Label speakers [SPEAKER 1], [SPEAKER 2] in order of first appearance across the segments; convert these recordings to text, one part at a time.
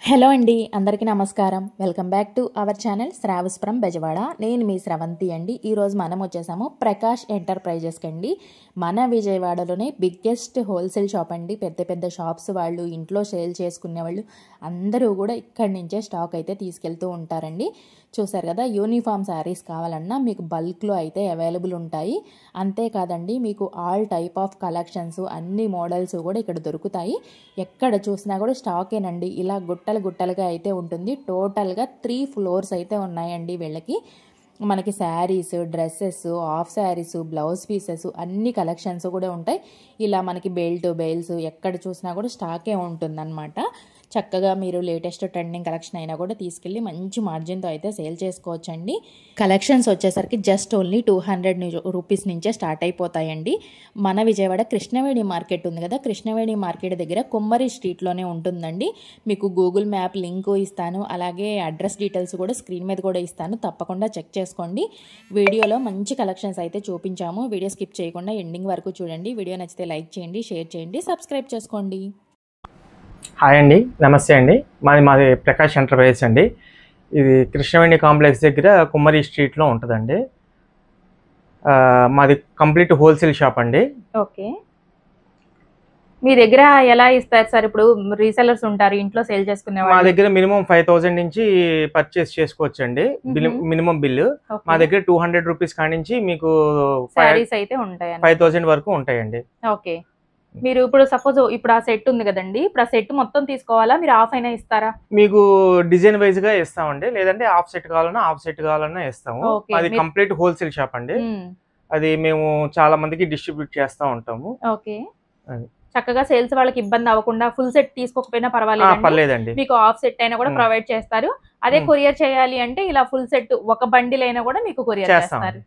[SPEAKER 1] Hello అండి, అందరికీ నమస్కారం. Welcome back to our channel Shravas from Bezawada. నేను మీ స్రవంతి అండి. ఈరోజు మనం వచ్చేసాము ప్రకాష్ ఎంటర్ప్రైజెస్కి అండి. మన విజయవాడలోనే బిగ్గెస్ట్ హోల్సేల్ షాప్ అండి. పెద్ద పెద్ద షాప్స్ వాళ్ళు, ఇంట్లో సేల్ చేసుకునే వాళ్ళు అందరూ కూడా ఇక్కడి నుంచే స్టాక్ అయితే తీసుకెళ్తూ ఉంటారండి. చూసారు కదా, యూనిఫామ్ శారీస్ కావాలన్నా మీకు బల్క్లో అయితే అవైలబుల్ ఉంటాయి. అంతేకాదండి, మీకు ఆల్ టైప్ ఆఫ్ కలెక్షన్స్, అన్ని మోడల్స్ కూడా ఇక్కడ దొరుకుతాయి. ఎక్కడ చూసినా కూడా స్టాకేనండి. ఇలా గుట్టలుగా అయితే ఉంటుంది. టోటల్గా 3 ఫ్లోర్స్ అయితే ఉన్నాయండి వీళ్ళకి. మనకి saris, dresses, half saris, blouse pieces అన్ని కలెక్షన్స్ కూడా ఉంటాయి. ఇలా మనకి బెయిల్స్ ఎక్కడ చూసినా కూడా స్టాకే ఉంటుందన్నమాట. చక్కగా మీరు లేటెస్ట్ ట్రెండింగ్ కలెక్షన్ అయినా కూడా తీసుకెళ్ళి మంచి మార్జిన్తో అయితే సేల్ చేసుకోవచ్చండి. కలెక్షన్స్ వచ్చేసరికి జస్ట్ ఓన్లీ 200 రూపీస్ నుంచే స్టార్ట్ అయిపోతాయండి. మన విజయవాడ కృష్ణవేణి మార్కెట్ ఉంది కదా, కృష్ణవేణి మార్కెట్ దగ్గర కుమ్మరి స్ట్రీట్లోనే ఉంటుందండి. మీకు గూగుల్ మ్యాప్ లింక్ ఇస్తాను, అలాగే అడ్రస్ డీటెయిల్స్ కూడా స్క్రీన్ మీద కూడా ఇస్తాను. తప్పకుండా చెక్ చేసుకోండి. వీడియోలో మంచి కలెక్షన్స్ అయితే చూపించాము. వీడియో స్కిప్ చేయకుండా ఎండింగ్ వరకు చూడండి. వీడియో నచ్చితే లైక్ చేయండి, షేర్ చేయండి, సబ్స్క్రైబ్ చేసుకోండి.
[SPEAKER 2] హాయ్ అండి, నమస్తే అండి. మాది ప్రకాష్ ఎంటర్ప్రైజెస్ అండి. ఇది కృష్ణవేణి కాంప్లెక్స్ దగ్గర కుమ్మరి స్ట్రీట్లో ఉంటుందండి. మాది కంప్లీట్ హోల్సేల్ షాప్ అండి.
[SPEAKER 1] ఓకే, మీ దగ్గర ఎలా ఇస్తారు సార్? ఇప్పుడు రీసెలర్స్ ఉంటారు, ఇంట్లో సేల్ చేసుకునే
[SPEAKER 2] మా దగ్గర మినిమం 5000 నుంచి పర్చేస్ చేసుకోవచ్చు అండి. మినిమం బిల్లు మా దగ్గర 200 రూపీస్ కానించి మీకు
[SPEAKER 1] సారీస్ అయితే ఉంటాయి,
[SPEAKER 2] 5000 వరకు ఉంటాయండి.
[SPEAKER 1] ఓకే, మీరు ఇప్పుడు సపోజ్ ఇప్పుడు ఆ సెట్ ఉంది కదండి, ఇప్పుడు ఆ సెట్ మొత్తం తీసుకోవాలా, మీరు హాఫ్ అయినా ఇస్తారా?
[SPEAKER 2] మీకు డిజైన్ వైజ్ గా ఇస్తామండి, లేదంటే హాఫ్ సెట్ కావాలన్నా ఇస్తాము. అది కంప్లీట్ హోల్సేల్ షాప్ అండి. అది మేము చాలా మందికి డిస్ట్రిబ్యూట్ చేస్తా ఉంటాము.
[SPEAKER 1] ఓకే, చక్కగా సేల్స్ వాళ్ళకి ఇబ్బంది అవ్వకుండా ఫుల్ సెట్ తీసుకోకపోయినా పర్వాలేదండి, మీకు హాఫ్ సెట్ అయినా కూడా ప్రొవైడ్ చేస్తారు. అదే కొరియర్ చేయాలి అంటే ఇలా ఫుల్ సెట్ ఒక బండిల్ అయినా కూడా మీకు కొరియర్ చేస్తారు.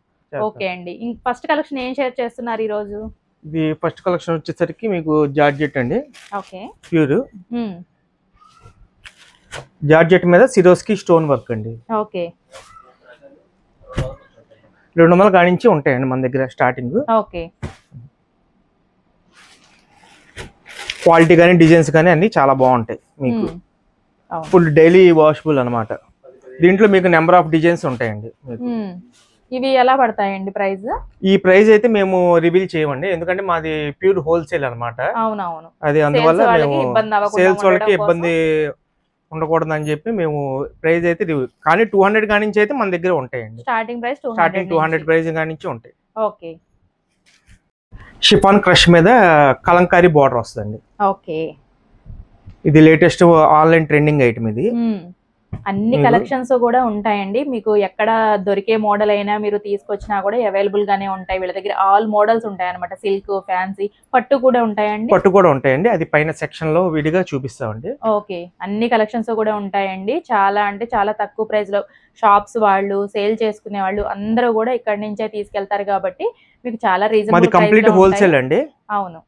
[SPEAKER 1] ఓకే అండి, ఫస్ట్ కలెక్షన్ ఏం షేర్ చేస్తున్నారు ఈ రోజు?
[SPEAKER 2] ఇది ఫస్ట్ కలెక్షన్ వచ్చేసరికి మీకు జార్జెట్ అండి.
[SPEAKER 1] ఓకే,
[SPEAKER 2] ప్యూర్ జార్జెట్ మీద సిరోస్కి స్టోన్ వర్క్ అండి.
[SPEAKER 1] ఓకే,
[SPEAKER 2] 200 కానించి ఉంటాయండి మన దగ్గర స్టార్టింగ్.
[SPEAKER 1] ఓకే,
[SPEAKER 2] క్వాలిటీ కానీ డిజైన్స్ కానీ అన్ని చాలా బాగుంటాయి. మీకు ఫుల్ డైలీ వాషబుల్ అనమాట. దీంట్లో మీకు నెంబర్ ఆఫ్ డిజైన్స్ ఉంటాయండి.
[SPEAKER 1] ఇవి ఎలా పడతాయండి ప్రైస్?
[SPEAKER 2] ఈ ప్రైస్ అయితే మేము రివీల్ చేయమండి, ఎందుకంటే మాది ప్యూర్ హోల్సేల్ అనమాట.
[SPEAKER 1] అవునవును,
[SPEAKER 2] అది అందువల్ల మేము సేల్స్ వాళ్ళకి ఇబ్బంది ఉండకూడదు అని చెప్పి మేము ప్రైస్ అయితే రివ్యూ. కానీ 200 కానించి అయితే మన దగ్గర ఉంటాయండి.
[SPEAKER 1] స్టార్టింగ్
[SPEAKER 2] 200 ప్రైస్ కానించి ఉంటాయి.
[SPEAKER 1] ఓకే,
[SPEAKER 2] షిఫాన్ క్రష్ మీద కలంకారీ బార్డర్ వస్తుందండి.
[SPEAKER 1] ఓకే,
[SPEAKER 2] ఇది లేటెస్ట్ ఆన్లైన్ ట్రెండింగ్ ఐటమ్. ఇది
[SPEAKER 1] అన్ని కలెక్షన్స్ కూడా ఉంటాయండి. మీకు ఎక్కడ దొరికే మోడల్ అయినా మీరు తీసుకొచ్చినా కూడా అవైలబుల్ గానే ఉంటాయి. వీళ్ళ దగ్గర ఆల్ మోడల్స్ ఉంటాయి అనమాట. సిల్క్, ఫ్యాన్సీ, పట్టు కూడా ఉంటాయండి.
[SPEAKER 2] పట్టు కూడా ఉంటాయండి, అది పైన సెక్షన్ లో విడిగా చూపిస్తామండి.
[SPEAKER 1] ఓకే, అన్ని కలెక్షన్స్ కూడా ఉంటాయండి. చాలా అంటే చాలా తక్కువ ప్రైస్ లో షాప్స్ వాళ్ళు, సేల్ చేసుకునే వాళ్ళు అందరూ కూడా ఇక్కడ నుంచే తీసుకెళ్తారు కాబట్టి మీకు చాలా రీజనబుల్
[SPEAKER 2] కంప్లీట్ హోల్సేల్ అండి.
[SPEAKER 1] అవును,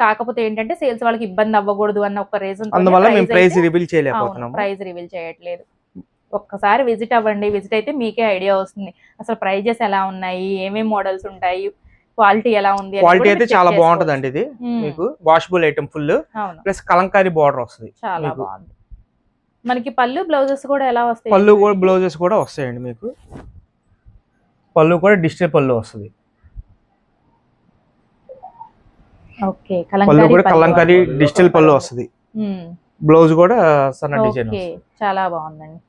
[SPEAKER 1] కాకపోతే ఏంటంటే సేల్స్ వాళ్ళకి ఇబ్బంది అవ్వకూడదు అన్న ఒక రీజన్
[SPEAKER 2] అందువల్ల మేము ప్రైస్ రివీల్ చేయలేకపోతున్నాము.
[SPEAKER 1] ప్రైస్ రివీల్ చేయట్లేదు. ఒక్కసారి విజిట్ అవ్వండి. విజిట్ అయితే మీకే ఐడియా వస్తుంది అసలు ప్రైజెస్ ఎలా ఉన్నాయి, ఏమేమి మోడల్స్ ఉంటాయి, క్వాలిటీ ఎలా ఉంది.
[SPEAKER 2] క్వాలిటీ అయితే చాలా బాగుంటదండి. ఇది మీకు washable item full plus Kalamkari border వస్తుంది.
[SPEAKER 1] చాలా బాగుంది. మనకి పళ్ళు బ్లౌజెస్ కూడా ఎలా వస్తాయి?
[SPEAKER 2] పళ్ళు కూడా బ్లౌజెస్ కూడా వస్తాయండి. మీకు పళ్ళు కూడా డిజిటల్ పళ్ళు వస్తుంది.
[SPEAKER 1] ఓకే,
[SPEAKER 2] పళ్ళు కూడా కలంకారీ డిజిటల్ పళ్ళు వస్తుంది. బ్లౌజ్ కూడా సన్న డిజైన్.
[SPEAKER 1] చాలా బాగుందండి.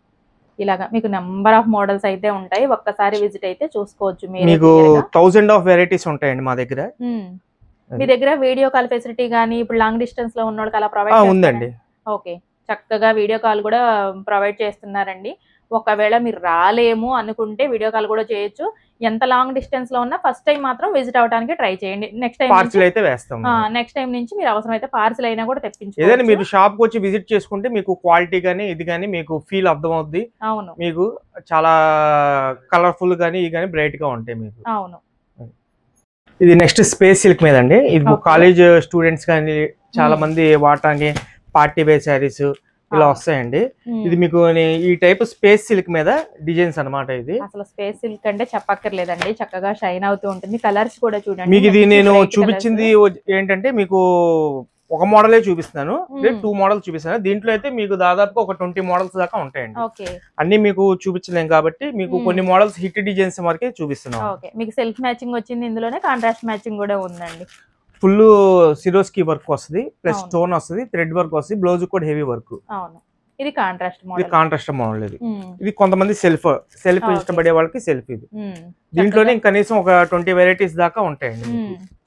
[SPEAKER 1] ఇలాగా మీకు నెంబర్ ఆఫ్ మోడల్స్ అయితే ఉంటాయి. ఒక్కసారి విజిట్ అయితే చూసుకోవచ్చు.
[SPEAKER 2] మీకు 1000 ఆఫ్ వెరైటీస్ ఉంటాయండి మా దగ్గర.
[SPEAKER 1] మీ దగ్గర వీడియో కాల్ ఫెసిలిటీ గానీ ఇప్పుడు లాంగ్ డిస్టెన్స్ లో ఉన్న వాళ్ళకి అలా ప్రొవైడ్
[SPEAKER 2] ఉందండి.
[SPEAKER 1] ఓకే, చక్కగా వీడియో కాల్ కూడా ప్రొవైడ్ చేస్తున్నారండి. ఒకవేళ మీరు రాలేము అనుకుంటే వీడియో కాల్ కూడా చేయొచ్చు. ఎంత లాంగ్ డిస్టెన్స్ లో ఉన్నా ఫస్ట్ టైం మాత్రం విజిట్ అవడానికి ట్రై చేయండి. నెక్స్ట్ టైం
[SPEAKER 2] పార్సిల్ అయితే వేస్తాం.
[SPEAKER 1] నెక్స్ట్ టైం నుంచి మీరు అవసరమైతే పార్సిల్ అయినా కూడా తెప్పించుకోవచ్చు.
[SPEAKER 2] ఏదైనా మీరు షాప్ కి వచ్చి విజిట్ చేసుకుంటే మీకు క్వాలిటీ గానీ ఇది గానీ మీకు ఫీల్ అర్థం అవుద్ది.
[SPEAKER 1] అవును,
[SPEAKER 2] మీకు చాలా కలర్ఫుల్ గానీ ఇది గానీ బ్రైట్ గా ఉంటాయి మీకు.
[SPEAKER 1] అవును,
[SPEAKER 2] ఇది నెక్స్ట్ స్పేస్ సిల్క్ మీద అండి. ఇది కాలేజ్ స్టూడెంట్స్ కానీ చాలా మంది వాడటానికి పార్టీ వేర్ శారీస్ ఇలా వస్తాయండి. ఇది మీకు ఈ టైప్ స్పేస్ సిల్క్ మీద డిజైన్స్ అన్నమాట. ఇది
[SPEAKER 1] అసలు స్పేస్ సిల్క్ అంటే చెప్పక్కర్లేదండి, చక్కగా షైన్ అవుతూ ఉంటుంది. కలర్స్ కూడా చూడండి.
[SPEAKER 2] మీకు ఇది నేను చూపించింది ఏంటంటే మీకు ఒక మోడలే చూపిస్తున్నాను, 2 మోడల్స్ చూపిస్తాను. దీంట్లో అయితే మీకు దాదాపు ఒక 20 మోడల్స్ దాకా ఉంటాయండి. అన్ని మీకు చూపించలేం కాబట్టి మీకు కొన్ని మోడల్స్ హిట్ డిజైన్స్ వరకే చూపిస్తున్నాం.
[SPEAKER 1] మీకు సెల్ఫ్ మ్యాచింగ్ వచ్చింది, ఇందులోనే కాంట్రాస్ట్ మ్యాచింగ్ కూడా ఉందండి.
[SPEAKER 2] ఫుల్ సిరోస్కి వర్క్ వస్తుంది, ప్లస్ స్టోన్ వస్తుంది, థ్రెడ్ వర్క్ వస్తుంది, బ్లౌజ్ కూడా హెవీ వర్క్.
[SPEAKER 1] ఇది కాంట్రాస్ట్ మోడల్.
[SPEAKER 2] ఇది కాంట్రాస్ట్ మోడల్. ఇది కొంతమంది సెల్ఫ్ ఇష్టపడే వాళ్ళకి సెల్ఫ్. ఇది దీంట్లోనే కనీసం ఒక 20 వెరైటీస్ దాకా ఉంటాయండి.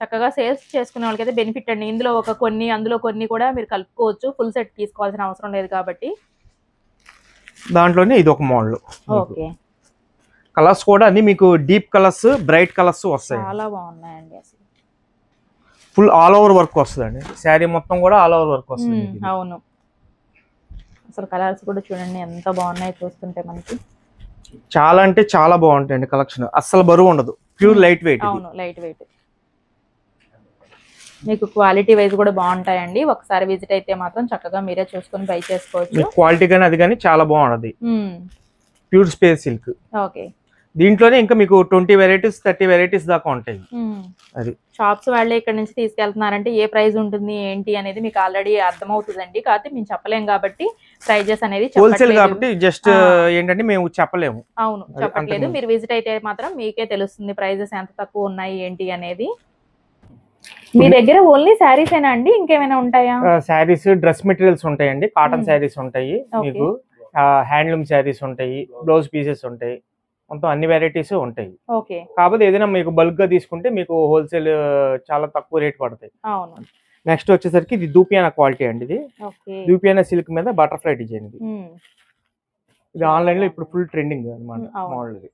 [SPEAKER 1] చక్కగా సేల్స్ చేసుకునే వాళ్ళకి అయితే బెనిఫిట్ అండి. ఇందులో ఒక కొన్ని, అందులో కొన్ని కూడా మీరు కలుపుకోవచ్చు, ఫుల్ సెట్ తీసుకోవాల్సిన అవసరం లేదు కాబట్టి.
[SPEAKER 2] దాంట్లోనే ఇది ఒక మోడల్. కలర్స్ కూడా అన్ని మీకు డీప్ కలర్స్, బ్రైట్ కలర్స్ వస్తాయి.
[SPEAKER 1] చాలా బాగున్నాయండి. అసలు
[SPEAKER 2] ఫుల్ ఆల్ ఓవర్ వర్క్ వస్తుందండి. శారీ మొత్తం కూడా ఆల్ ఓవర్ వర్క్ వస్తుంది.
[SPEAKER 1] అవును, అసలు కలర్స్ కూడా చూడండి ఎంత బాగున్నాయి చూస్తుంటే మనకి.
[SPEAKER 2] చాలా అంటే చాలా బాగుంటాయండి కలెక్షన్. అస్సలు బరువు ఉండదు, ప్యూర్ లైట్ వెయిట్.
[SPEAKER 1] అవును, లైట్ వెయిట్. మీకు క్వాలిటీ వైజ్ కూడా బాగుంటాయండి. ఒకసారి విజిట్ అయితే మాత్రం చక్కగా మీరే చూసుకొని బై చేసుకోవచ్చు.
[SPEAKER 2] క్వాలిటీ కానీ అది కానీ చాలా బాగుంటది. Pure space silk.
[SPEAKER 1] ఓకే.
[SPEAKER 2] దీంట్లోనే ఇంకా మీకు 20 వెరైటీస్ 30 వెరైటీస్ దాకా ఉంటాయి. అది
[SPEAKER 1] షాప్స్ వాళ్ళే ఇక్కడ నుంచి తీసుకెళ్తున్నారంటే ఏ ప్రైస్ ఉంటుంది ఏంటి అనేది మీకు ఆల్రెడీ అర్థమవుతుందండి. కాకపోతే మేము చెప్పలేం కాబట్టి ప్రైజెస్ అనేది
[SPEAKER 2] హోల్సేల్ కాబట్టి జస్ట్ ఏంటంటే మేము చెప్పలేము.
[SPEAKER 1] అవును, చెప్పట్లేదు. మీరు విజిట్ అయితే మాత్రం మీకే తెలుస్తుంది ప్రైజెస్ ఎంత తక్కువ ఉన్నాయి ఏంటి అనేది. మీ దగ్గర ఓన్లీ శారీస్ ఏనా అండి, ఇంకేమైనా ఉంటాయా?
[SPEAKER 2] శారీస్, డ్రెస్ మెటీరియల్స్ ఉంటాయండి, కాటన్ శారీస్ ఉంటాయి, మీకు హ్యాండ్లూమ్ శారీస్ ఉంటాయి, బ్లౌజ్ పీసెస్ ఉంటాయి, మొత్తం అన్ని వెరైటీస్ ఉంటాయి. కాకపోతే ఏదైనా మీకు బల్క్ గా తీసుకుంటే మీకు హోల్సేల్ చాలా తక్కువ రేట్ పడతాయి. నెక్స్ట్ వచ్చేసరికి ఇది దూపియానా క్వాలిటీ అండి. ఇది దూపియానా సిల్క్ మీద బటర్ఫ్లై డిజైన్. ఇది ఆన్లైన్ లో ఇప్పుడు ఫుల్ ట్రెండింగ్ అన్నమాట మోడల్. ఇది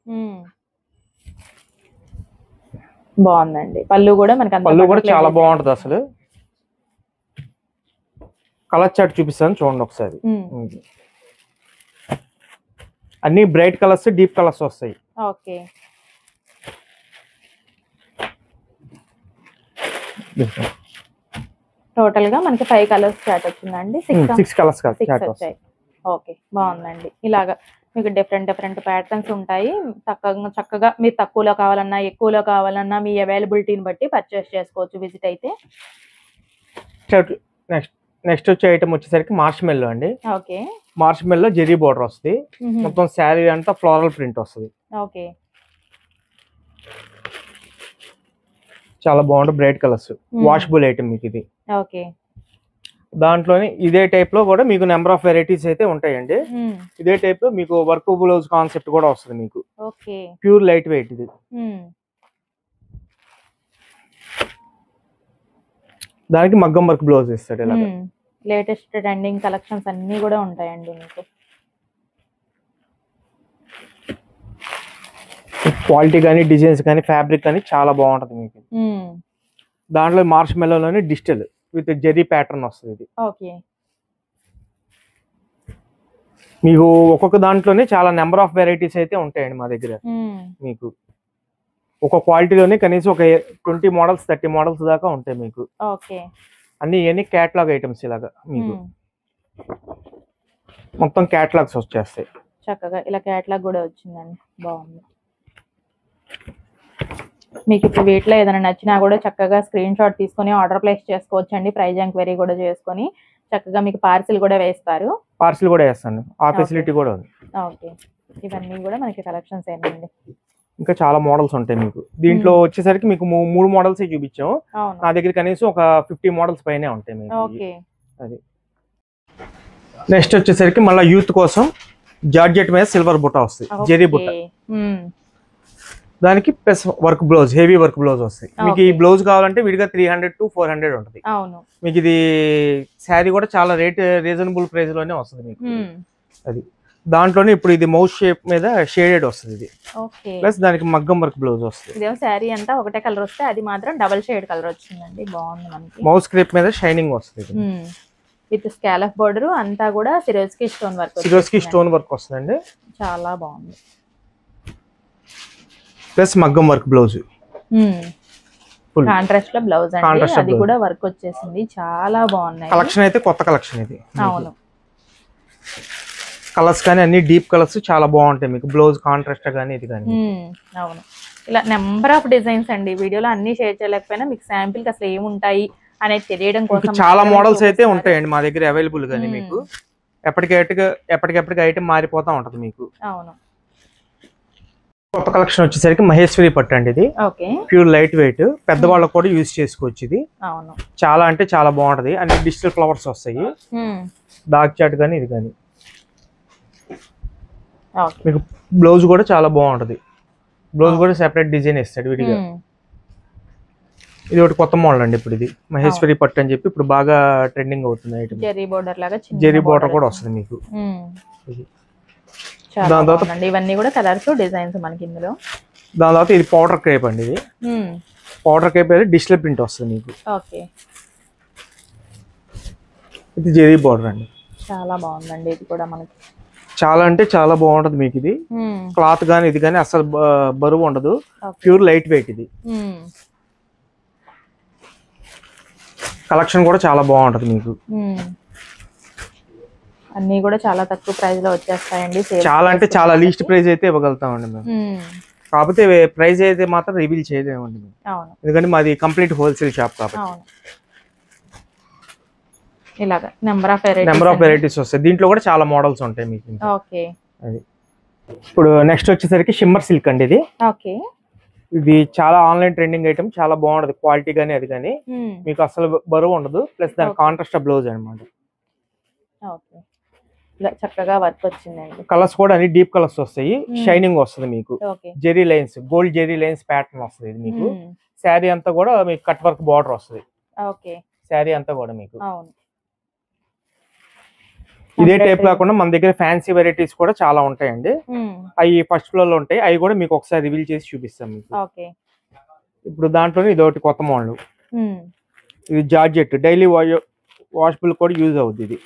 [SPEAKER 1] బాగుందండి. పళ్ళు కూడా మనకి
[SPEAKER 2] పళ్ళు కూడా చాలా బాగుంటది. అసలు కలర్ చార్ట్ చూపిస్తాను చూడండి ఒకసారి. అన్ని బ్రైట్ కలర్స్, డీప్ కలర్స్ వస్తాయి.
[SPEAKER 1] ఓకే. టోటల్ గా మనకి 5 కలర్స్ చార్ట్ వచ్చిందండి.
[SPEAKER 2] 6 కలర్స్ చార్ట్
[SPEAKER 1] వచ్చాయి. ఓకే, బాగుందండి. ఇలాగా మీకు డిఫరెంట్ ప్యాటర్న్స్ ఉంటాయి. చక్కగా మీరు తక్కువలో కావాలన్నా ఎక్కువలో కావాలన్నా మీ అవైలబిలిటీని బట్టి పర్చేస్ చేసుకోవచ్చు విజిట్ అయితే.
[SPEAKER 2] నెక్స్ట్ వచ్చే ఐటమ్ వచ్చేసరికి మార్ష్ మెల్లో అండి.
[SPEAKER 1] ఓకే.
[SPEAKER 2] మార్ష్ మెల్లో జెరీ బోర్డర్ వస్తుంది, మొత్తం శారీ అంతా ఫ్లోరల్ ప్రింట్ వస్తుంది.
[SPEAKER 1] ఓకే.
[SPEAKER 2] చాలా బాగుంటుంది, బ్రైట్ కలర్స్, వాషబుల్ ఐటమ్ మీకు ఇది.
[SPEAKER 1] ఓకే.
[SPEAKER 2] దాంట్లోనే ఇదే టైప్ లో కూడా మీకు నెంబర్ ఆఫ్ వెరైటీస్ అయితే ఉంటాయండి. ఇదే టైప్ లో మీకు వర్క్ బ్లౌజ్ కాన్సెప్ట్ కూడా వస్తుంది మీకు. Pure light weight. ఇది దానికి మగ్గం వర్క్ బ్లౌజ్ ఇస్తాడు. ఇలా
[SPEAKER 1] లేటెస్ట్ ట్రెండింగ్ కలెక్షన్స్ అన్ని కూడా ఉంటాయండి మీకు.
[SPEAKER 2] క్వాలిటీ కానీ, డిజైన్స్ కానీ, ఫ్యాబ్రిక్ కానీ చాలా బాగుంటది మీకు. దాంట్లో మార్ష్ మెల్లోనే డిజిటల్ విత్ జెరీ ప్యాటర్న్ వస్తుంది. ఇది మీకు ఒక్కొక్క దాంట్లోనే చాలా నెంబర్ ఆఫ్ వెరైటీస్ అయితే ఉంటాయండి మా దగ్గర. మీకు ఒక క్వాలిటీలోనే కనీసం ఒక 20 మోడల్స్ 30 మోడల్స్ దాకా ఉంటాయి మీకు. అన్ని ఇవన్నీ క్యాటలాగ్ ఐటమ్స్. ఇలాగా మీకు మొత్తం క్యాటలాగ్స్ వచ్చేస్తాయి.
[SPEAKER 1] చక్కగా ఇలా క్యాటలాగ్ కూడా వచ్చిందండి, బాగుంది. మీకు ఇప్పుడు వీటిలో ఏదైనా నచ్చినా కూడా చక్కగా స్క్రీన్ షాట్ తీసుకొని ఆర్డర్ ప్లేస్ చేసుకోవచ్చు అండి. ప్రైజ్ ఎంక్వైరీ కూడా చేసుకొని చక్కగా మీకు పార్సిల్ కూడా వేస్తారు.
[SPEAKER 2] పార్సిల్ కూడా వేస్తాను, ఆ ఫెసిలిటీ కూడా ఉంది.
[SPEAKER 1] ఓకే. ఇవన్నీ కూడా మనకి కలెక్షన్స్ ఏనండి.
[SPEAKER 2] ఇంకా చాలా మోడల్స్ ఉంటాయి మీకు. దీంట్లో వచ్చేసరికి మీకు 3 మోడల్స్ చూపించాము. నా దగ్గర కనీసం ఒక 50 మోడల్స్ పైనే ఉంటాయి మీకు. అది నెక్స్ట్ వచ్చేసరికి మళ్ళీ యూత్ కోసం జార్జెట్ మీద సిల్వర్ బుట్ట వస్తుంది, జెరీ బుట్ట. దానికి plus work blouse, heavy work blouse వస్తుంది మీకు. ఈ బ్లౌజ్ కావాలంటే విడిగా 300 to 400 ఉంటుంది మీకు. ఇది శారీ కూడా చాలా రీజనబుల్ ప్రైస్ లోనే వస్తుంది మీకు. అది దాంట్లోనే ఇప్పుడు ఇది మౌస్ షేప్ మీద షేడెడ్ వస్తుంది. ఇది ప్లస్ దానికి మగ్గం వర్క్ బ్లౌజ్ వస్తుంది.
[SPEAKER 1] ఇదేమో శారీ అంతా ఒకటే కలర్ వస్తే అది మాత్రం డబుల్ షేడ్ కలర్ వచ్చిందండి, బాగుంది మనకి.
[SPEAKER 2] మౌస్ క్రేప్ మీద షైనింగ్ వస్తుంది
[SPEAKER 1] విత్ స్కాలఫ్ బోర్డర్ అంతా కూడా Swarovski stone work.
[SPEAKER 2] Swarovski stone work వస్తుందండి,
[SPEAKER 1] చాలా బాగుంది.
[SPEAKER 2] ప్లస్ మగ్గం వర్క్ బ్లౌజ్,
[SPEAKER 1] కాంట్రాస్ట్ లో బ్లౌజ్ అండి, అది కూడా వర్క్ వచ్చేసింది. చాలా బాగున్నాయి.
[SPEAKER 2] కలెక్షన్ అయితే కొత్త కలెక్షన్ ఇది.
[SPEAKER 1] అవును,
[SPEAKER 2] కలర్స్ కానీ అన్ని డీప్ కలర్స్ చాలా బాగుంటాయి మీకు. బ్లౌజ్ కాంట్రాస్ట్ కానీ ఇది కానీ.
[SPEAKER 1] అవును, ఇలా నెంబర్ ఆఫ్ డిజైన్స్ అండి. వీడియోలో అన్ని షేర్ చేయలేకపోయినా మీకు శాంపిల్ కి అసలు ఏముంటాయి అనేది తెలియడం కోసం
[SPEAKER 2] చాలా మోడల్స్ అయితే ఉంటాయండి మా దగ్గర అవైలబుల్ గానీ మీకు ఎప్పటికెప్పటికి ఐటమ్ మారిపోతా ఉంటది మీకు.
[SPEAKER 1] అవును.
[SPEAKER 2] కొత్త కలెక్షన్ వచ్చేసరికి మహేశ్వరి పట్టు అండి. ఇది ప్యూర్ లైట్ వెయిట్, పెద్దవాళ్ళకి కూడా యూజ్ చేసుకోవచ్చు. ఇది చాలా అంటే చాలా బాగుంటది. అన్ని డిజిటల్ ఫ్లవర్స్ వస్తాయి. డార్క్ చాట్ కానీ ఇది కానీ మీకు బ్లౌజ్ కూడా చాలా బాగుంటది. బ్లౌజ్ కూడా సెపరేట్ డిజైన్ ఇస్తాడు విడిగా. ఇది ఒకటి కొత్త మోడల్ అండి. ఇప్పుడు ఇది మహేశ్వరి పట్టు అని చెప్పి ఇప్పుడు బాగా ట్రెండింగ్ అవుతుంది ఐటమ్.
[SPEAKER 1] జెరీ బోర్డర్ లాగా
[SPEAKER 2] జెరీ బోర్డర్ కూడా వస్తుంది మీకు. దాని తర్వాత
[SPEAKER 1] ఇవన్నీ కూడా కలర్స్ డిజైన్స్ మనకి ఇందులో.
[SPEAKER 2] దాని తర్వాత ఇది పౌడర్ క్రేప్ అండి. ఇది పౌడర్ క్రేప్ అయితే డిజిటల్ ప్రింట్ వస్తుంది మీకు. ఇది జెరీ బోర్డర్ అండి.
[SPEAKER 1] చాలా బాగుందండి. ఇది కూడా మనకి
[SPEAKER 2] చాలా అంటే చాలా బాగుంటది మీకు. ఇది క్లాత్ గానీ ఇది కానీ అసలు బరువు ఉండదు. Pure light weight. ఇది కలెక్షన్ కూడా చాలా బాగుంటది మీకు.
[SPEAKER 1] అన్ని కూడా చాలా తక్కువ ప్రైస్ లో వచ్చేస్తాయండి.
[SPEAKER 2] చాలా అంటే చాలా లీస్ట్ ప్రైస్ అయితే ఇవ్వగలుగుతామండి మేము. కాకపోతే ప్రైస్ అయితే మాత్రం రివీల్ చేయలేమండి మేము, ఎందుకంటే మాది కంప్లీట్ హోల్సేల్ షాప్ కాబట్టి.
[SPEAKER 1] ఇలాగా నెంబర్ ఆఫ్
[SPEAKER 2] వెరైటీస్ వస్తాయి. దీంట్లో కూడా చాలా మోడల్స్ ఉంటాయి మీకు. అది ఇప్పుడు నెక్స్ట్ వచ్చేసరికి షిమ్మర్ సిల్క్ అండి. ఇది ఇది చాలా ఆన్లైన్ ట్రెండింగ్ ఐటమ్. చాలా బాగుంటది క్వాలిటీ గానీ అది కానీ మీకు అసలు బరువు ఉండదు. ప్లస్ దాని కాంట్రాస్ట్ బ్లౌజ్ అనమాట.
[SPEAKER 1] చక్కగా వర్క్ వచ్చిందండి.
[SPEAKER 2] కలర్స్ కూడా అన్ని డీప్ కలర్స్ వస్తాయి. షైనింగ్ వస్తుంది మీకు. Zari lines, gold zari lines pattern వస్తుంది. ఇది మీకు శారీ అంతా కూడా మీకు కట్ వర్క్ బార్డర్ వస్తుంది. శారీ అంతా కూడా మీకు ఇదే టైప్ కాకుండా మన దగ్గర ఫ్యాన్సీ వెరైటీస్ కూడా చాలా ఉంటాయండి. అవి ఫస్ట్ ఫ్లోర్ లో ఉంటాయి. అవి కూడా మీకు ఒకసారి రివీల్ చేసి చూపిస్తాం మీకు. ఇప్పుడు దాంట్లోనే ఇది ఒకటి కొత్త మోడల్. ఇది జార్జెట్ డైలీ వాషబుల్ కూడా యూజ్ అవుతుంది. ఇది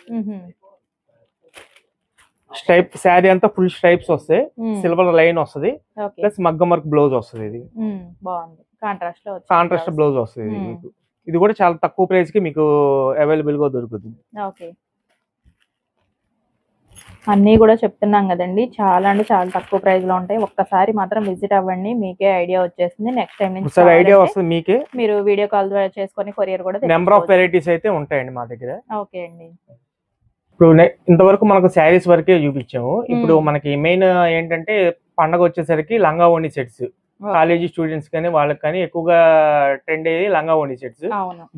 [SPEAKER 2] స్ట్రైప్ శారీ అంతా ఫుల్ స్ట్రైప్స్ వస్తాయి. సిల్వర్ లైన్ వస్తుంది. ప్లస్ మగ్గం వర్క్ బ్లౌజ్ వస్తుంది. ఇది కాంట్రాస్ట్ బ్లౌజ్ వస్తుంది. మీకు ఇది కూడా చాలా తక్కువ ప్రైస్ కి మీకు అవైలబుల్ గా దొరుకుతుంది.
[SPEAKER 1] అన్నీ కూడా చెప్తున్నాం కదండి, చాలా అంటే చాలా తక్కువ ప్రైస్ లో ఉంటాయి. ఒక్కసారి మాత్రం విజిట్ అవ్వండి, మీకే ఐడియా వచ్చేస్తుంది. నెక్స్ట్ టైం నుంచి
[SPEAKER 2] ఐడియా వస్తుంది మీకే.
[SPEAKER 1] మీరు వీడియో కాల్ ద్వారా చేసుకొని కొరియర్ కూడా
[SPEAKER 2] నెంబర్ ఆఫ్ వెరైటీస్ అయితే ఉంటాయండి మా దగ్గర.
[SPEAKER 1] ఓకే అండి.
[SPEAKER 2] ఇప్పుడు ఇంతవరకు మనకు శారీస్ వరకే చూపించాము. ఇప్పుడు మనకి మెయిన్ ఏంటంటే పండగ వచ్చేసరికి లంగా ఓణి సెట్స్, కాలేజీ స్టూడెంట్స్ కానీ వాళ్ళకి కానీ ఎక్కువగా ట్రెండ్ అయ్యేది లంగా ఓణి సెట్స్.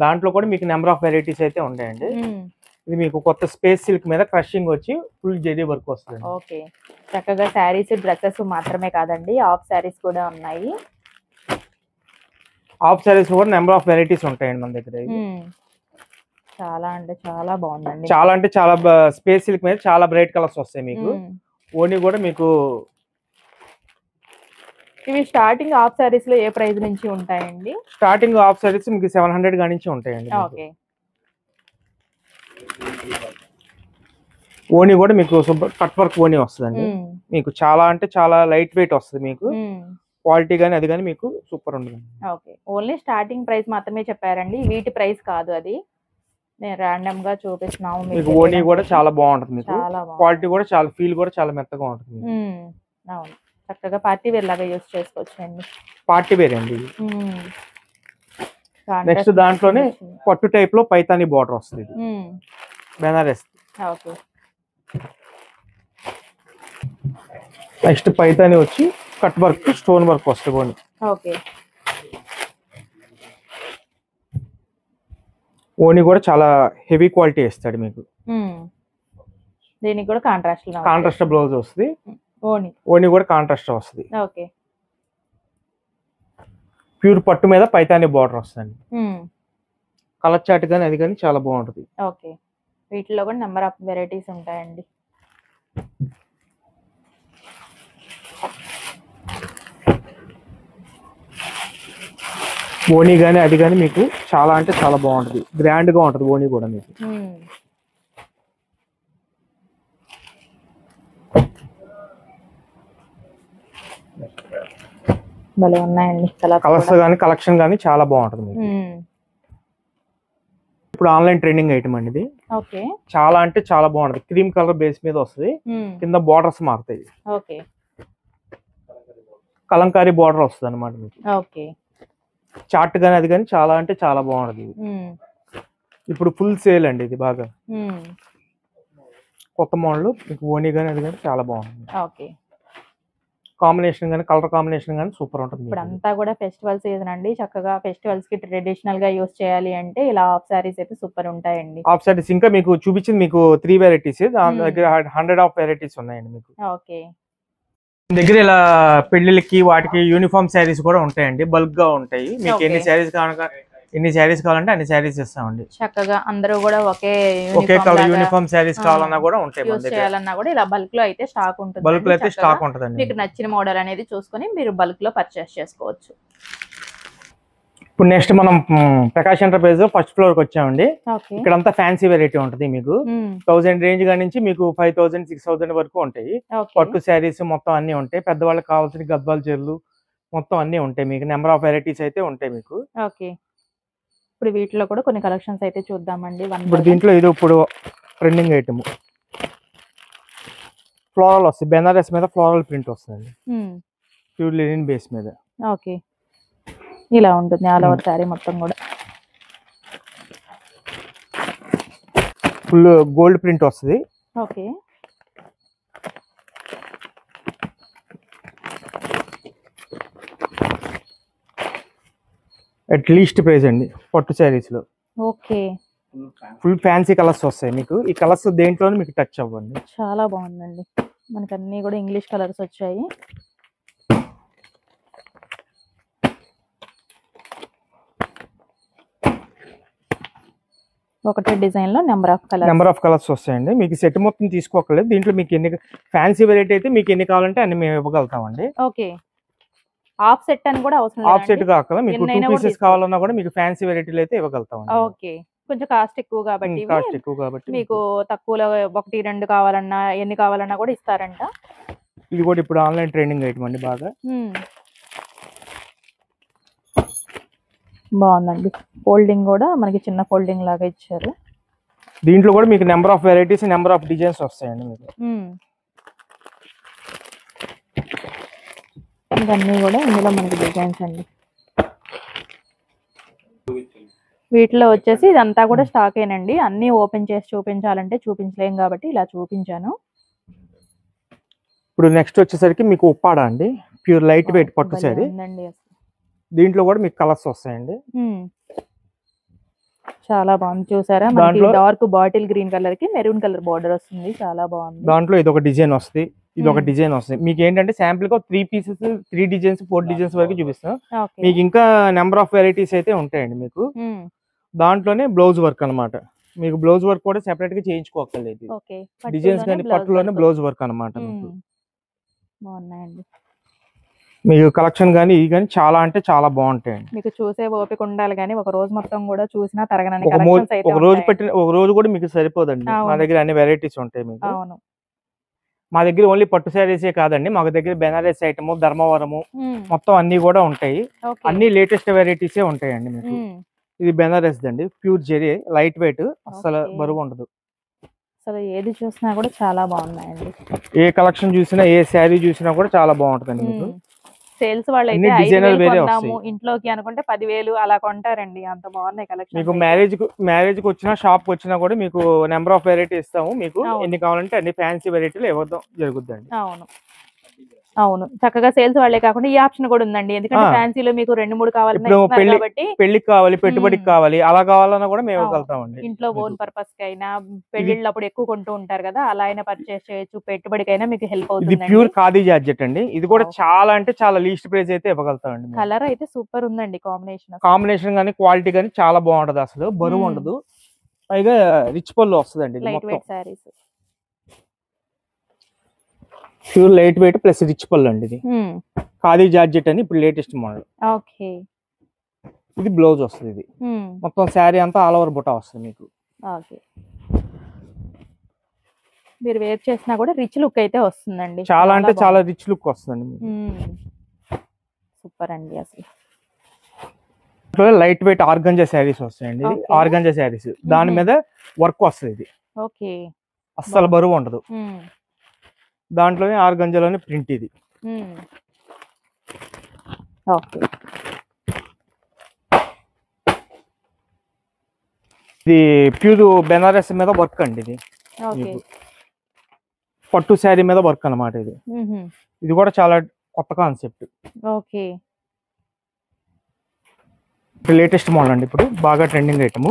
[SPEAKER 2] దాంట్లో కూడా మీకు నెంబర్ ఆఫ్ వెరైటీస్ అయితే ఉంటాయండి. ఇది మీకు కొత్త స్పేస్ సిల్క్ మీద క్రషింగ్ వచ్చి ఫుల్ జెరీ వర్క్ వస్తుంది.
[SPEAKER 1] ఓకే, చక్కగా శారీస్ డ్రెస్సెస్ మాత్రమే కాదండి, హాఫ్ శారీస్ కూడా ఉన్నాయి.
[SPEAKER 2] హాఫ్ శారీస్ కూడా నెంబర్ ఆఫ్ వెరైటీస్ ఉంటాయండి మన దగ్గర.
[SPEAKER 1] చాలా అంటే చాలా బాగుందండి.
[SPEAKER 2] చాలా అంటే చాలా స్పేస్ సిల్క్ మీద చాలా బ్రైట్ కలర్స్ వస్తాయి మీకు. ఓనీ కూడా మీకు
[SPEAKER 1] ఇవి స్టార్టింగ్ హాఫ్ శారీస్ లో ఏ ప్రైస్ నుంచి ఉంటాయండి?
[SPEAKER 2] స్టార్టింగ్ హాఫ్ శారీస్ మీకు 700 గా నుంచి ఉంటాయండి.
[SPEAKER 1] ఓకే.
[SPEAKER 2] ఓనీ కూడా మీకు కట్ వర్క్ ఓనీ వస్తుందండి. మీకు చాలా అంటే చాలా లైట్ వెయిట్ వస్తుంది. మీకు క్వాలిటీ గానీ అది కానీ మీకు సూపర్ ఉంటుంది.
[SPEAKER 1] ఓకే, ఓన్లీ స్టార్టింగ్ ప్రైస్ మాత్రమే చెప్పారండి, వీటి ప్రైస్ కాదు. అది నేను రాండమ్ గా చూపిస్తున్నాము
[SPEAKER 2] మీకు. ఓనీ కూడా చాలా బాగుంటుంది మీకు. క్వాలిటీ కూడా చాలా, ఫీల్ కూడా చాలా మెత్తగా ఉంటుంది.
[SPEAKER 1] అవును, చక్కగా పార్టీ వేర్ లాగా యూస్ చేసుకోవచ్చు అండి.
[SPEAKER 2] పార్టీ వేర్ అండి. నెక్స్ట్ దాంట్లోనే పట్టు టైప్ లో పైతాని బార్డర్ వస్తుంది. బెనారస్.
[SPEAKER 1] ఓకే.
[SPEAKER 2] నెక్స్ట్ పైతాని వచ్చి కట్ వర్క్ స్టోన్ వర్క్ వస్తుంది.
[SPEAKER 1] ఓకే.
[SPEAKER 2] ఓనీ కూడా చాలా హెవీ క్వాలిటీ ఇస్తాడు మీకు.
[SPEAKER 1] దీనికి కూడా
[SPEAKER 2] కాంట్రాస్ట్ బ్లౌజ్ వస్తుంది. ఓనీ కూడా కాంట్రాస్ట్ వస్తుంది.
[SPEAKER 1] ఓకే.
[SPEAKER 2] ప్యూర్ పట్టు మీద పైతాని బార్డర్ వస్తుంది. కలర్ చాట్ కానీ అది కానీ చాలా బాగుంటుంది.
[SPEAKER 1] ఓకే, వీటిలో కూడా నెంబర్ ఆఫ్ వెరైటీస్ ఉంటాయండి.
[SPEAKER 2] ఓనీ కానీ అది కానీ మీకు చాలా అంటే చాలా బాగుంటుంది. గ్రాండ్ గా ఉంటుంది ఓనీ కూడా మీకు.
[SPEAKER 1] భలే ఉన్నాయండి
[SPEAKER 2] కలర్స్ కానీ కలెక్షన్ కానీ చాలా బాగుంటుంది మీకు. ఇప్పుడు ఆన్లైన్ ట్రెండింగ్ ఐటమ్ అండి ఇది.
[SPEAKER 1] ఓకే.
[SPEAKER 2] చాలా అంటే చాలా బాగుంటుంది. క్రీమ్ కలర్ బేస్ మీద వస్తుంది. కింద బార్డర్స్ మారుతాయి.
[SPEAKER 1] ఓకే.
[SPEAKER 2] కలంకారీ బార్డర్ వస్తుంది అనమాట మీకు.
[SPEAKER 1] ఓకే.
[SPEAKER 2] చార్ట్ గానీ అది కానీ చాలా అంటే చాలా బాగుంటుంది. ఇప్పుడు ఫుల్ సేల్ అండి ఇది బాగా కొత్త మోడల్ మీకు ఓనీ కానీ అది కానీ చాలా బాగుంటుంది.
[SPEAKER 1] ఓకే.
[SPEAKER 2] కాంబినేషన్ కానీ కలర్ కాంబినేషన్ కానీ సూపర్ ఉంటుంది.
[SPEAKER 1] ఇప్పుడు అంతా కూడా ఫెస్టివల్ సీజన్ అండి, చక్కగా ఫెస్టివల్స్ కి ట్రెడిషనల్ గా యూస్ చేయాలి అంటే ఇలా హాఫ్ సారీస్ అయితే సూపర్ ఉంటాయండి.
[SPEAKER 2] హాఫ్ సారీస్ ఇంకా మీకు చూపించింది మీకు 3 వెరైటీస్, దాని దగ్గర 100 ఆఫ్ వెరైటీస్ ఉన్నాయండి మీకు.
[SPEAKER 1] ఓకే.
[SPEAKER 2] దగ్గర ఇలా పెళ్లిళ్ళకి వాటికి యూనిఫామ్ శారీస్ కూడా ఉంటాయండి, బల్క్ గా ఉంటాయి. మీకు ఎన్ని శారీస్ కావాలంటే అన్ని శారీస్ ఇస్తామండి.
[SPEAKER 1] చక్కగా అందరూ కూడా ఒకే
[SPEAKER 2] కలర్ యూనిఫామ్ శారీస్ కావాలన్నా కూడా ఉంటాయి.
[SPEAKER 1] యూస్ చేయాలన్నా కూడా ఇలా బల్క్ లో అయితే స్టాక్ ఉంటుంది.
[SPEAKER 2] బల్క్ లో అయితే స్టాక్ ఉంటుందండి.
[SPEAKER 1] మీకు నచ్చిన మోడల్ అనేది చూసుకొని మీరు బల్క్ లో పర్చేస్ చేసుకోవచ్చు.
[SPEAKER 2] ఇప్పుడు నెక్స్ట్ మనం ప్రకాష్ ఎంటర్ప్రైజ్ ఫస్ట్ ఫ్లోర్ కి వచ్చామండి. ఇక్కడ అంతా ఫ్యాన్సీ వెరైటీ ఉంటుంది మీకు. 1000 రేంజ్ గా నుంచి మీకు 5000 6000 వరకు ఉంటాయి. పట్టు శారీస్ మొత్తం అన్ని ఉంటాయి. పెద్దవాళ్ళకి కావాల్సిన గద్వాల చీరలు మొత్తం అన్ని ఉంటాయి. మీకు నెంబర్ ఆఫ్ వెరైటీస్ అయితే ఉంటాయి మీకు.
[SPEAKER 1] ఓకే. ఇప్పుడు వీటిలో కూడా కొన్ని కలెక్షన్స్ అయితే చూద్దామండి.
[SPEAKER 2] ఇప్పుడు దీంట్లో ఇది ఇప్పుడు ట్రెండింగ్ ఐటమ్ ఫ్లోరల్ వస్తుంది, బెనారస్ మీద ఫ్లోరల్ ప్రింట్ వస్తుంది, ప్యూర్ లినిన్ బేస్ మీద.
[SPEAKER 1] ఓకే. ఇలా ఉంటుంది ఆల్ ఓవర్ సారీ మొత్తం కూడా.
[SPEAKER 2] ఫుల్ గోల్డ్ ప్రింట్ వస్తుంది.
[SPEAKER 1] ఓకే.
[SPEAKER 2] అట్లీస్ట్ ప్రైస్ అండి పట్టు శారీస్ లో.
[SPEAKER 1] ఓకే.
[SPEAKER 2] ఫుల్ ఫ్యాన్సీ కలర్స్ వస్తాయి మీకు. ఈ కలర్స్ దేంట్లోనే మీకు టచ్ అవ్వండి.
[SPEAKER 1] చాలా బాగుందండి. మనకి అన్ని కూడా ఇంగ్లీష్ కలర్స్ వచ్చాయి. ఒకటే డిజైన్ లో నెంబర్ ఆఫ్ కలర్స్
[SPEAKER 2] వస్తాయండి. మీకు సెట్ మొత్తం తీసుకోకలేదు. దీంట్లో మీకు ఎన్ని ఫ్యాన్సీ వెరైటీ అయితే మీకు ఎన్ని కావాలంటే అన్ని మేము ఇవ్వగలుగుతామండి.
[SPEAKER 1] ఓకే. హాఫ్ సెట్ అని కూడా అవసరం లేదు.
[SPEAKER 2] హాఫ్ సెట్ కాకుండా మీకు 2 పీసెస్ కావాలన్నా కూడా మీకు ఫ్యాన్సీ వెరైటీలు అయితే ఇవ్వగలుగుతామండి.
[SPEAKER 1] ఓకే. కొంచెం కాస్ట్ ఎక్కువ కాబట్టి మీకు తక్కువలో 1 2 కావాలన్నా ఎన్ని కావాలన్నా కూడా ఇస్తారంట.
[SPEAKER 2] ఇది కూడా ఇప్పుడు ఆన్లైన్ ట్రెండింగ్ ఐటమ్ అండి బాగా.
[SPEAKER 1] బాగుందండి. ఫోల్డింగ్ కూడా మనకి చిన్న ఫోల్డింగ్ లాగా ఇచ్చారు.
[SPEAKER 2] దీంట్లో కూడా మీకు number of varieties number of designs వస్తాయండి మీకు.
[SPEAKER 1] ఇవన్నీ కూడా ఇందులో మనకి డిజైన్స్ అండి. వీటిలో వచ్చేసి ఇదంతా కూడా స్టాక్ ఏనండి. అన్ని ఓపెన్ చేసి చూపించాలంటే చూపించలేం కాబట్టి ఇలా చూపించాను.
[SPEAKER 2] ఇప్పుడు నెక్స్ట్ వచ్చేసరికి మీకు ఉప్పాడ అండి, ప్యూర్ లైట్ వెయిట్ పట్టు సారీ. దీంట్లో కూడా మీకు కలర్స్ వస్తాయండి.
[SPEAKER 1] చాలా బాగుంది. చూసారా, మనకి డార్క్ బాటిల్ గ్రీన్ కలర్ కి మెరూన్ కలర్ బార్డర్ వస్తుంది. చాలా బాగుంది.
[SPEAKER 2] దాంట్లో ఇది ఒక డిజైన్ వస్తుంది, ఇది ఒక డిజైన్ వస్తుంది. మీకు ఏంటంటే శాంపుల్ గా 3 పీసెస్ 3 డిజైన్స్ 4 డిజైన్స్ వరకు చూపిస్తాం. మీకు ఇంకా నెంబర్ ఆఫ్ వెరైటీస్ అయితే ఉంటాయండి మీకు. దాంట్లోనే బ్లౌజ్ వర్క్ అన్నమాట. మీకు బ్లౌజ్ వర్క్ కూడా సెపరేట్ గా చేయించుకోకర్లేదు. డిజైన్స్ కానీ పట్టులోనే బ్లౌజ్ వర్క్ అన్నమాట.
[SPEAKER 1] బాగున్నాయండి.
[SPEAKER 2] మీకు కలెక్షన్ కానీ ఇవి కానీ చాలా అంటే చాలా బాగుంటాయండి.
[SPEAKER 1] మీకు చూసే ఓపిక ఉండాలి కానీ ఒక రోజు మొత్తం కూడా చూసినా తరగనని
[SPEAKER 2] ఒక రోజు కూడా మీకు సరిపోదండి. మా దగ్గర అన్ని వెరైటీస్ ఉంటాయి మీకు.
[SPEAKER 1] అవును.
[SPEAKER 2] మా దగ్గర ఓన్లీ పట్టు శారీసే కాదండి, మా దగ్గర బెనారస్ ఐటమ్, ధర్మవరము మొత్తం అన్ని కూడా ఉంటాయి. అన్ని లేటెస్ట్ వెరైటీసే ఉంటాయండి మీకు. ఇది బెనారస్ అండి, ప్యూర్ జెరీ, లైట్ వెయిట్, అసలు బరువు ఉండదు.
[SPEAKER 1] అసలు ఏది చూసినా కూడా చాలా బాగున్నాయండి.
[SPEAKER 2] ఏ కలెక్షన్ చూసినా ఏ శారీ చూసినా కూడా చాలా బాగుంటుందండి మీకు.
[SPEAKER 1] సేల్స్ వాళ్ళు అయితే 5,000 కొందాము ఇంట్లోకి అనుకుంటే 10,000 అలా కొంటారండి. అంత బాగున్నాయి కలెక్షన్.
[SPEAKER 2] మీకు మ్యారేజ్ కి వచ్చినా షాప్ కి వచ్చినా కూడా మీకు నెంబర్ ఆఫ్ వెరైటీ ఇస్తాము. మీకు ఎన్ని కావాలంటే అన్ని ఫ్యాన్సీ వెరైటీలు ఇవ్వడం జరుగుతుంది.
[SPEAKER 1] అవును, చక్కగా సేల్స్ వాళ్ళే కాకుండా ఈ ఆప్షన్ కూడా ఉందండి. ఎందుకంటే ఫ్యాన్సీలో మీకు 2 3 కావాలి,
[SPEAKER 2] పెళ్లికి కావాలి, పెట్టుబడికి కావాలి, అలా కావాలన్నా కూడా మేము ఇవ్వగలుగుతామండి.
[SPEAKER 1] ఇంట్లో ఓన్ పర్పస్ కి అయినా పెళ్లిళ్ళప్పుడు ఎక్కువ కొంటూ ఉంటారు కదా, అలా అయినా పర్చేస్ చేయొచ్చు. పెట్టుబడికైనా మీకు హెల్ప్ అవుతుంది.
[SPEAKER 2] ఇది ప్యూర్ ఖాదీ జార్జెట్ అండి. ఇది కూడా చాలా అంటే చాలా లీస్ట్ ప్రైస్ అయితే ఇవ్వగలుగుతామండి.
[SPEAKER 1] కలర్ అయితే సూపర్ ఉందండి.
[SPEAKER 2] కాంబినేషన్ కానీ క్వాలిటీ కానీ చాలా బాగుంటది. అసలు బరువు ఉండదు, పైగా రిచ్ పళ్ళు వస్తుందండి.
[SPEAKER 1] Light weight saris,
[SPEAKER 2] pure light weight plus rich పళ్ళు అండి. ఇది ఖాదీ జార్జెట్ అని ఇప్పుడు లేటెస్ట్ మోడల్.
[SPEAKER 1] ఓకే.
[SPEAKER 2] ఇది బ్లౌజ్ వస్తుంది. ఇది మొత్తం శారీ అంతా ఆల్ ఓవర్ బుటా వస్తుంది మీకు.
[SPEAKER 1] ఓకే. మీరు వేర్ చేసినా కూడా రిచ్ లుక్ అయితే వస్తుందండి.
[SPEAKER 2] చాలా అంటే చాలా రిచ్ లుక్ వస్తుందండి.
[SPEAKER 1] సూపర్ అండి. అసలు
[SPEAKER 2] లైట్ వెయిట్ ఆర్గంజా శారీస్ వస్తాయండి. ఆర్గంజా శారీస్ దాని మీద వర్క్ వస్తుంది. ఇది
[SPEAKER 1] ఓకే,
[SPEAKER 2] అస్సలు బరువు ఉండదు. దాంట్లోనే ఆర్గంజాలోనే ప్రింట్. ఇది
[SPEAKER 1] ఓకే.
[SPEAKER 2] ఇది ప్యూర్ బెనారస్ మీద వర్క్ అండి. ఇది
[SPEAKER 1] ఓకే
[SPEAKER 2] పట్టు శారీ మీద వర్క్ అన్నమాట. ఇది కూడా చాలా కొత్త కాన్సెప్ట్.
[SPEAKER 1] ఓకే
[SPEAKER 2] లేటెస్ట్ మోడల్ అండి, ఇప్పుడు బాగా trending item.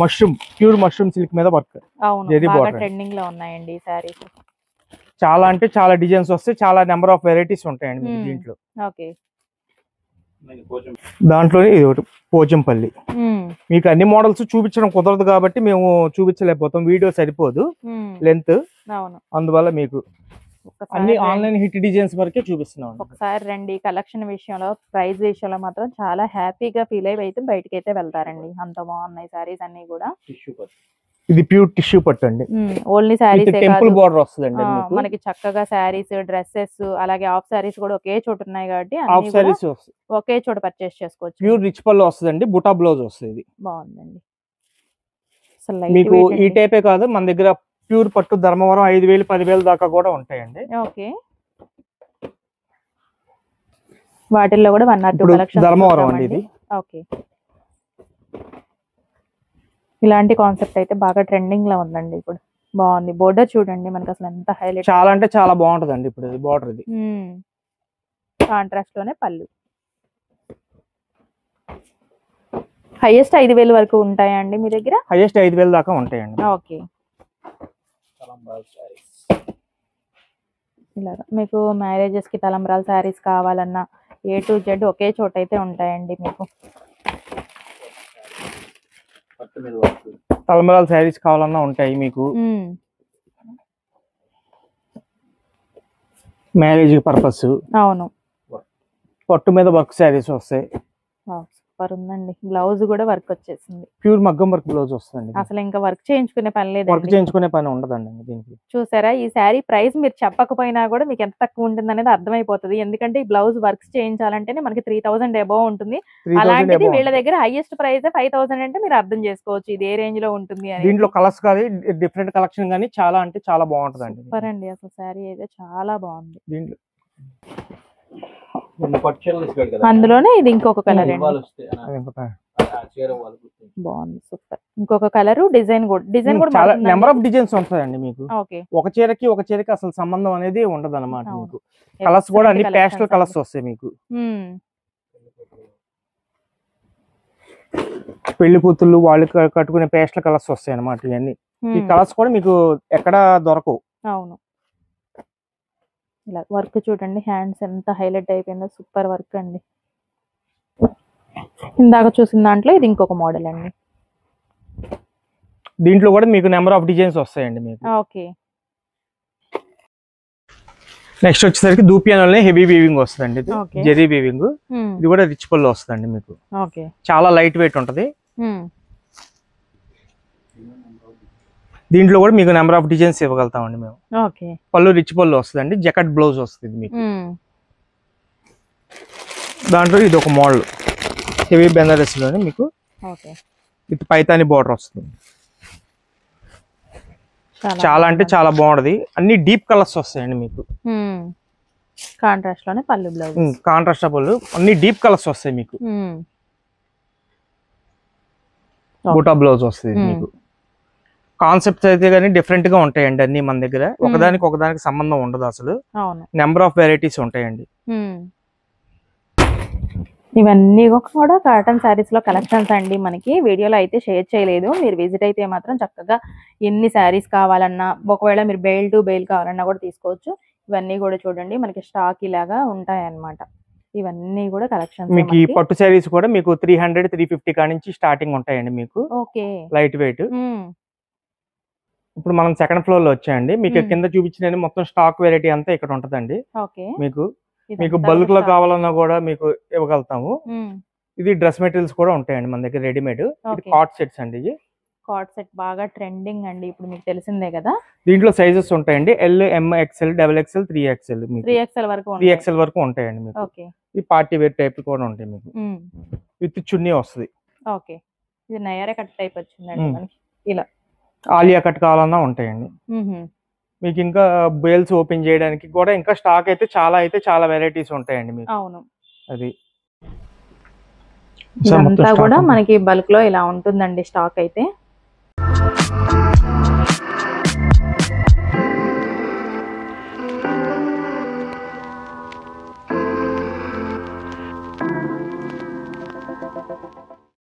[SPEAKER 2] Mushroom, pure mushroom silk మీద వర్క్.
[SPEAKER 1] అవును బాగా ట్రెండింగ్ లో ఉన్నాయండి ఈ సారీస్.
[SPEAKER 2] చాలా అంటే చాలా డిజైన్స్ వస్తాయి, చాలా నెంబర్ ఆఫ్ వెరైటీస్ ఉంటాయండి మీకు దీంట్లో.
[SPEAKER 1] ఓకే
[SPEAKER 2] దాంట్లో ఇది ఒకటి పోచంపల్లి. మీకు అన్ని మోడల్స్ చూపించడం కుదరదు కాబట్టి మేము చూపించలేకపోతాం, వీడియో సరిపోదు లెంత్. అందువల్ల మీకు అన్ని ఆన్లైన్ హిట్ డిజైన్స్ వరకే చూపిస్తున్నాం.
[SPEAKER 1] ఒకసారి రండి, కలెక్షన్ విషయంలో ప్రైస్ విషయంలో మాత్రం చాలా హ్యాపీగా ఫీల్ అయ్యి అయితే బయటకి అయితే వెళ్తారండి. అంత బాగున్నాయి సారీస్ అన్ని కూడా.
[SPEAKER 2] ఇది ప్యూర్ టిష్యూ పట్టు అండి.
[SPEAKER 1] ఓన్లీ సారీస్
[SPEAKER 2] టెంపుల్ బోర్డర్ వస్తుందండి
[SPEAKER 1] మనకి. చక్కగా సారీస్, డ్రెస్సెస్, అలాగే ఆఫ్ సారీస్ కూడా ఒకే చోట ఉన్నాయి కాబట్టి
[SPEAKER 2] ఆఫ్ సారీస్
[SPEAKER 1] ఒకే చోట పర్చేస్ చేసుకోవచ్చు.
[SPEAKER 2] ప్యూర్ రిచ్ పళ్ళు వస్తుందండి, బుటా బ్లౌజ్ వస్తుంది.
[SPEAKER 1] బాగుందండి.
[SPEAKER 2] మీకు ఈ టైపే కాదు, మన దగ్గర ప్యూర్ పట్టు ధర్మవరం 5,000 10,000 దాకా కూడా ఉంటాయండి.
[SPEAKER 1] ఓకే వాటిల్లో కూడా 1 or 2 కలెక్షన్స్
[SPEAKER 2] ధర్మవరం అండి ఇది.
[SPEAKER 1] ఓకే ఇలాంటి కాన్సెప్ట్ అయితే బాగా ట్రెండింగ్ లో ఉందండి ఇప్పుడు. బాగుంది. బోర్డర్ చూడండి మనకి అసలు ఎంత హైలైట్,
[SPEAKER 2] చాలా అంటే చాలా బాగుంటదండి ఇప్పుడు ఇది బోర్డర్. ఇది
[SPEAKER 1] కాంట్రాస్ట్ లోనే పళ్ళు. హైయెస్ట్ 5,000 వరకు ఉంటాయండి మీ దగ్గర?
[SPEAKER 2] హైయెస్ట్ 5,000 దాకా ఉంటాయండి.
[SPEAKER 1] ఓకే ఇలాగా మీకు మ్యారేజెస్ కి తలంబ్రాల శారీస్ కావాలన్నా A to Z ఒకే చోట అయితే ఉంటాయండి మీకు.
[SPEAKER 2] తలంబ్రాల శారీస్ కావాలన్నా ఉంటాయి మీకు. Marriage purpose.
[SPEAKER 1] అవును
[SPEAKER 2] పట్టు మీద వర్క్ శారీస్ వస్తాయి.
[SPEAKER 1] సూపర్ ఉందండి. బ్లౌజ్ కూడా వర్క్ వచ్చేసింది,
[SPEAKER 2] ప్యూర్ మగ్గం వర్క్ బ్లౌజ్ వస్తుంది.
[SPEAKER 1] అసలు ఇంకా వర్క్ చేయించుకునే పని లేదు,
[SPEAKER 2] వర్క్ చేయించుకునే పని ఉండదండి దీనికి.
[SPEAKER 1] చూసారా ఈ శారీ ప్రైస్ మీరు చెప్పకపోయినా కూడా మీకు ఎంత తక్కువ ఉంటుంది అనేది అర్థమైపోతుంది. ఎందుకంటే ఈ బ్లౌజ్ వర్క్స్ చేయించాలంటేనే మనకి 3,000 అబౌవ్ ఉంటుంది. అలాంటిది వీళ్ళ దగ్గర హైయెస్ట్ ప్రైస్ 5,000 అంటే మీరు అర్థం చేసుకోవచ్చు ఇది ఏ రేంజ్ లో ఉంటుంది అని.
[SPEAKER 2] దీంట్లో కలర్స్ కానీ డిఫరెంట్ కలెక్షన్ కానీ చాలా అంటే చాలా బాగుంటదండి.
[SPEAKER 1] సూపర్ అండి, అసలు శారీ అయితే చాలా బాగుంది.
[SPEAKER 2] దీంట్లో
[SPEAKER 1] అందులోనే ఇది ఇంకొక కలర్ బాగుంది. సూపర్. ఇంకొక కలర్ డిజైన్ కూడా
[SPEAKER 2] చాలా నెంబర్ ఆఫ్ డిజైన్స్ ఉంటాయండి మీకు.
[SPEAKER 1] ఓకే
[SPEAKER 2] ఒక చీరకి అసలు సంబంధం అనేది ఉండదు అన్నమాట. మీకు కలర్స్ కూడా అన్ని పేస్టల్ కలర్స్ వస్తాయి మీకు. పెళ్లి కూతుళ్ళు వాళ్ళు కట్టుకునే పేస్టల్ కలర్స్ వస్తాయి అన్నమాట. ఇవన్నీ ఈ కలర్స్ కూడా మీకు ఎక్కడ దొరకవు.
[SPEAKER 1] అవును ఇలా వర్క్ చూడండి, హ్యాండ్స్ ఎంత హైలైట్ అయిపోయిందో. సూపర్ వర్క్ అండి. ఇందాక చూసిన దాంట్లో ఇది ఇంకొక మోడల్ అండి.
[SPEAKER 2] దీంట్లో కూడా మీకు నెంబర్ ఆఫ్ డిజైన్స్ వస్తాయండి మీకు.
[SPEAKER 1] ఓకే
[SPEAKER 2] నెక్స్ట్ వచ్చేసరికి దూపియానోనే హెవీ వీవింగ్ వస్తుందండి. ఇది జెరీ వీవింగ్. ఇది కూడా రిచ్ పళ్ళు వస్తుందండి మీకు.
[SPEAKER 1] ఓకే
[SPEAKER 2] చాలా లైట్ వెయిట్ ఉంటది. దీంట్లో కూడా మీకు నెంబర్ ఆఫ్ డిజైన్స్ ఇవ్వగలుగుతామండి మేము.
[SPEAKER 1] ఓకే
[SPEAKER 2] పళ్ళు రిచ్ పళ్ళు వస్తుందండి, జకెట్ బ్లౌజ్ వస్తుంది మీకు. దాంట్లో ఇది ఒక మోడల్ హెవీ బెనారస్ లోనే మీకు విత్ పైతాని బోర్డర్ వస్తుంది. చాలా అంటే చాలా బాగుంటది. అన్ని డీప్ కలర్స్ వస్తాయండి మీకు.
[SPEAKER 1] కాంట్రాస్ట్ లోనే పళ్ళు బ్లౌజ్.
[SPEAKER 2] కాంట్రాస్ట్ పళ్ళు అన్ని డీప్ కలర్స్ వస్తాయి మీకు. బూటా బ్లౌజ్ వస్తుంది మీకు. కాన్సెప్ట్స్ అయితే కానీ డిఫరెంట్ గా ఉంటాయండి అన్ని మన దగ్గర. ఒకదానికి సంబంధం ఉండదు అసలు. నెంబర్ ఆఫ్ వెరైటీస్ ఉంటాయండి.
[SPEAKER 1] ఇవన్నీ కూడా కాటన్ శారీస్ లో కలెక్షన్స్ అండి. మనకి వీడియోలో అయితే షేర్ చేయలేదు, మీరు విజిట్ అయితే మాత్రం చక్కగా ఎన్ని శారీస్ కావాలన్నా, ఒకవేళ మీరు బెయిల్ టు బెయిల్ కావాలన్నా కూడా తీసుకోవచ్చు. ఇవన్నీ కూడా చూడండి మనకి స్టాక్ ఇలాగా ఉంటాయి అన్నమాట. ఇవన్నీ కూడా కలెక్షన్స్.
[SPEAKER 2] మీకు ఈ పట్టు శారీస్ కూడా మీకు 300 350 కా నుంచి స్టార్టింగ్ ఉంటాయండి మీకు.
[SPEAKER 1] Okay
[SPEAKER 2] light weight. ఇప్పుడు మనం సెకండ్ ఫ్లోర్ లో వచ్చాయండి. మీకు కింద చూపించిన మొత్తం స్టాక్ వెరైటీ అంతా ఇక్కడ ఉంటదండి. మీకు బల్క్ లో కావాలన్నా కూడా మీకు ఇవ్వగలుగుతాము. ఇది డ్రెస్ మెటీరియల్స్ కూడా ఉంటాయండి మన దగ్గర రెడీమేడ్. ఇది కాట్ సెట్స్ అండి. ఇది
[SPEAKER 1] కాట్ సెట్ బాగా ట్రెండింగ్ అండి ఇప్పుడు, మీకు తెలిసిందే కదా.
[SPEAKER 2] దీంట్లో సైజెస్ ఉంటాయండి, ఎల్, ఎం, ఎక్స్ఎల్, XXL, 3XL.
[SPEAKER 1] 3XL
[SPEAKER 2] వరకు ఉంటాయండి మీకు. ఈ పార్టీ వేర్ టైప్ కూడా ఉంటాయి మీకు. విత్ చున్నీ వస్తుంది.
[SPEAKER 1] ఓకే ఇది నయారా కట్ టైప్ వచ్చిందండి మనకి. ఇలా
[SPEAKER 2] ఆలియా కట్ కావాలన్నా ఉంటాయండి మీకు. ఇంకా బేల్స్ ఓపెన్ చేయడానికి కూడా ఇంకా స్టాక్ అయితే చాలా వెరైటీస్ ఉంటాయండి మీకు.
[SPEAKER 1] అవును
[SPEAKER 2] అది
[SPEAKER 1] ఇదంతా కూడా మనకి బల్క్ లో ఇలా ఉంటుందండి స్టాక్ అయితే.